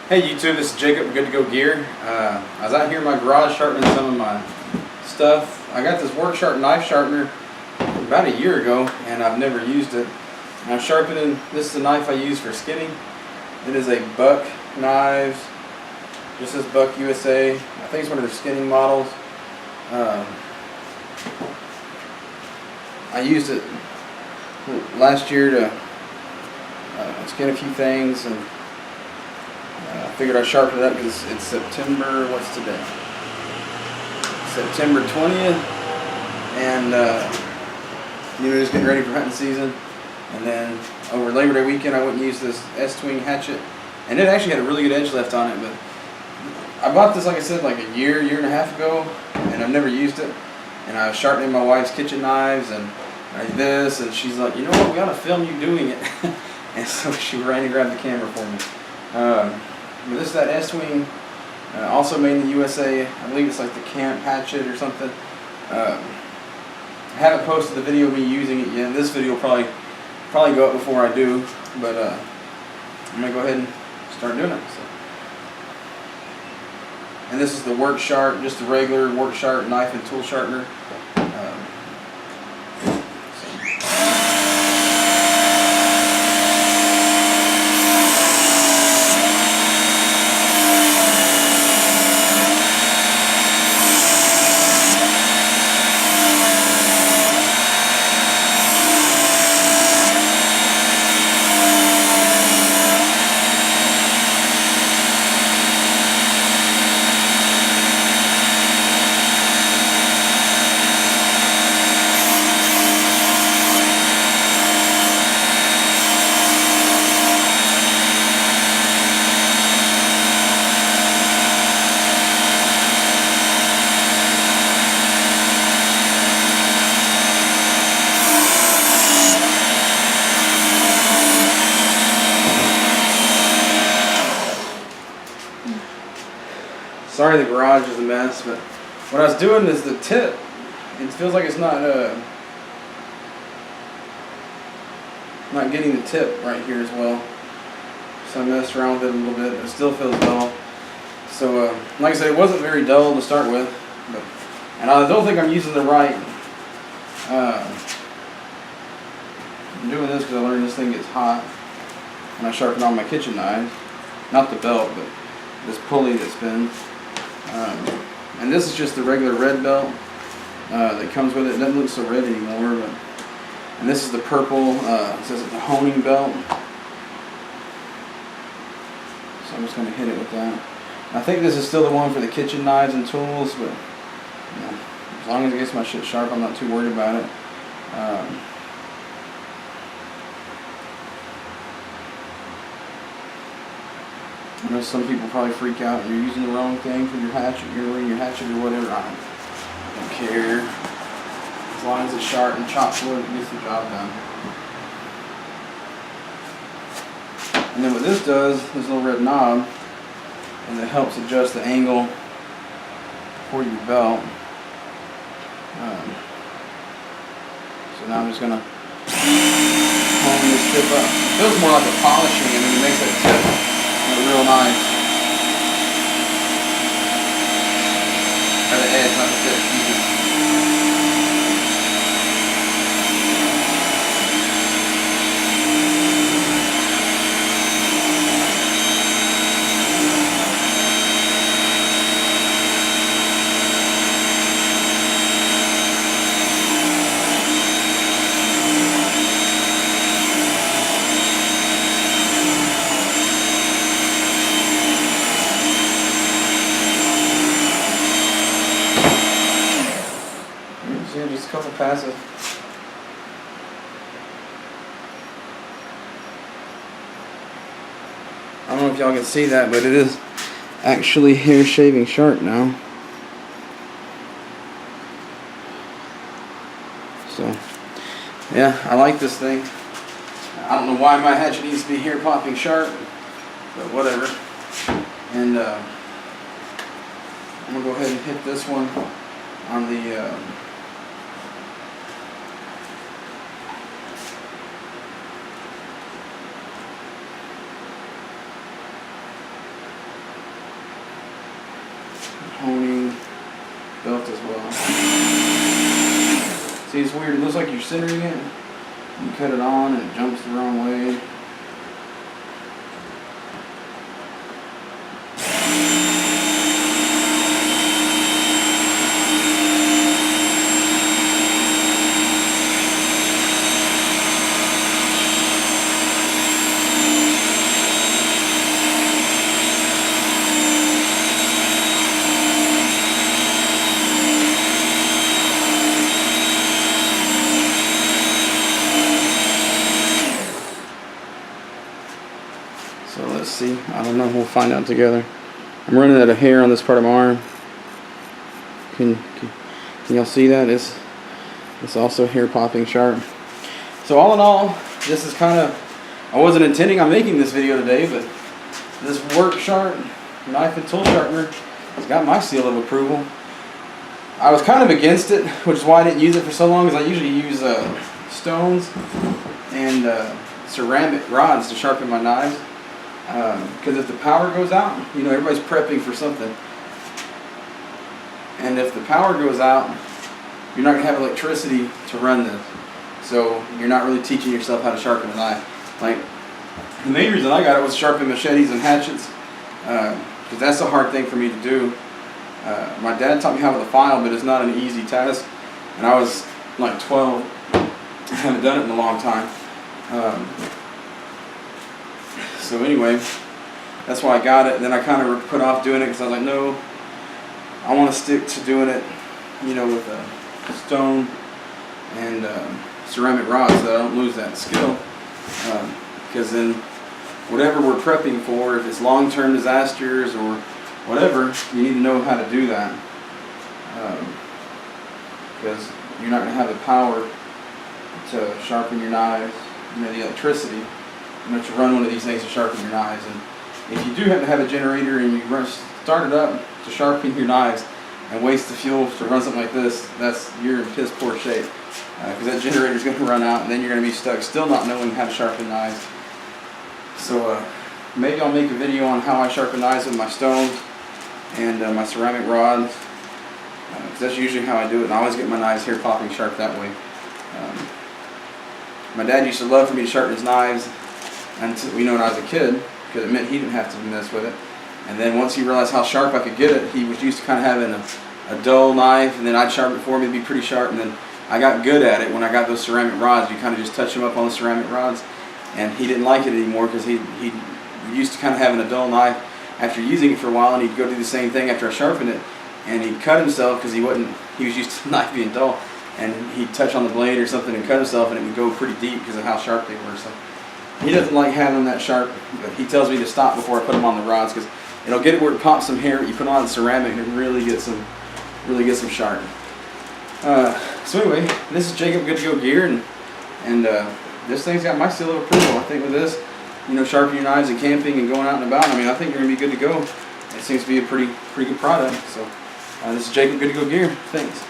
Hey YouTube, this is Jacob with Good to Go Gear. I was out here in my garage sharpening some of my stuff. I got this Worksharp knife sharpener about a year ago and I've never used it. I'm sharpening, this is the knife I use for skinning. It is a Buck Knives, just says Buck USA. I think it's one of their skinning models. I used it last year to skin a few things, and I figured I'd sharpen it up because it's September, what's today? September 20th, and just getting ready for hunting season. And then over Labor Day weekend I went and used this S-Twing hatchet, and it actually had a really good edge left on it, but I bought this, like I said, like a year and a half ago, and I've never used it. And I was sharpening my wife's kitchen knives and like this, and she's like, you know what, we ought to film you doing it. And so she ran and grabbed the camera for me. But this is that S-Twing, also made in the USA. I believe it's like the Camp Hatchet or something. I haven't posted the video of me using it yet. This video will probably go up before I do, but I'm gonna go ahead and start doing it. So. And this is the Worksharp, just the regular Worksharp knife and tool sharpener. Sorry the garage is a mess, but what I was doing is the tip. It feels like it's not getting the tip right here as well. So I messed around with it a little bit, but it still feels dull. So like I said, it wasn't very dull to start with, and I don't think I'm using the right. I'm doing this because I learned this thing gets hot when I sharpen on my kitchen knives. Not the belt, but this pulley that spins. And this is just the regular red belt that comes with it. It doesn't look so red anymore, and this is the purple. It says it's a honing belt. So I'm just going to hit it with that. I think this is still the one for the kitchen knives and tools, but as long as it gets my shit sharp, I'm not too worried about it. I know some people probably freak out and you're using the wrong thing for your hatchet, you're ruining your hatchet or whatever. I don't care. As long as it's sharp and chopped wood, it gets the job done. And then what this does, this little red knob, and it helps adjust the angle for your belt. So now I'm just going to hone this tip up. It feels more like a polishing, and then it makes that tip real nice. Or the edge, not the tip, excuse me. Just a couple passes. I don't know if y'all can see that, but it is actually hair shaving sharp now. So, yeah, I like this thing. I don't know why my hatchet needs to be hair popping sharp, but whatever. And I'm gonna go ahead and hit this one on the honing belt as well. See, it's weird. It looks like you're centering it. You cut it on and it jumps the wrong way. So let's see. I don't know. We'll find out together. I'm running out of hair on this part of my arm. Can y'all see that? It's also hair popping sharp. So all in all, this is kind of, I wasn't intending on making this video today, but this Worksharp knife and tool sharpener has got my seal of approval. I was kind of against it, which is why I didn't use it for so long, because I usually use stones and ceramic rods to sharpen my knives. Because if the power goes out, you know, everybody's prepping for something. And if the power goes out, you're not going to have electricity to run this. So you're not really teaching yourself how to sharpen a knife. Like, the main reason I got it was to sharpen machetes and hatchets. Because that's a hard thing for me to do. My dad taught me how with a file, but it's not an easy task. And I was like 12. I haven't done it in a long time. So anyway, that's why I got it. And then I kind of put off doing it because I was like, no, I want to stick to doing it, you know, with a stone and ceramic rods, so I don't lose that skill. Because then whatever we're prepping for, if it's long-term disasters or whatever, you need to know how to do that. Because you're not going to have the power to sharpen your knives, you know, the electricity. You know, to run one of these things to sharpen your knives. And if you do have to have a generator and you start it up to sharpen your knives and waste the fuel to run something like this, you're in piss poor shape. Because that generator is going to run out and then you're going to be stuck still not knowing how to sharpen knives. So maybe I'll make a video on how I sharpen knives with my stones and my ceramic rods. Because that's usually how I do it, and I always get my knives hair popping sharp that way. My dad used to love for me to sharpen his knives until, you know, when I was a kid, because it meant he didn't have to mess with it. And then once he realized how sharp I could get it, he was used to kind of having a dull knife, and then I'd sharpen it for him, it'd be pretty sharp, and then I got good at it when I got those ceramic rods. You kind of just touch them up on the ceramic rods, and he didn't like it anymore because he used to kind of having a dull knife after using it for a while, and he'd go do the same thing after I sharpened it, and he'd cut himself because he was used to the knife being dull, and he'd touch on the blade or something and cut himself, and it would go pretty deep because of how sharp they were. So he doesn't like having them that sharp, but he tells me to stop before I put them on the rods because it'll get it where it pops some hair. You put on the ceramic and it really gets them sharp. So anyway, this is Jacob Good to Go Gear, and this thing's got my seal of approval. I think with this, you know, sharpening your knives and camping and going out and about, I mean, I think you're gonna be good to go. It seems to be a pretty good product. So this is Jacob Good to Go Gear. Thanks.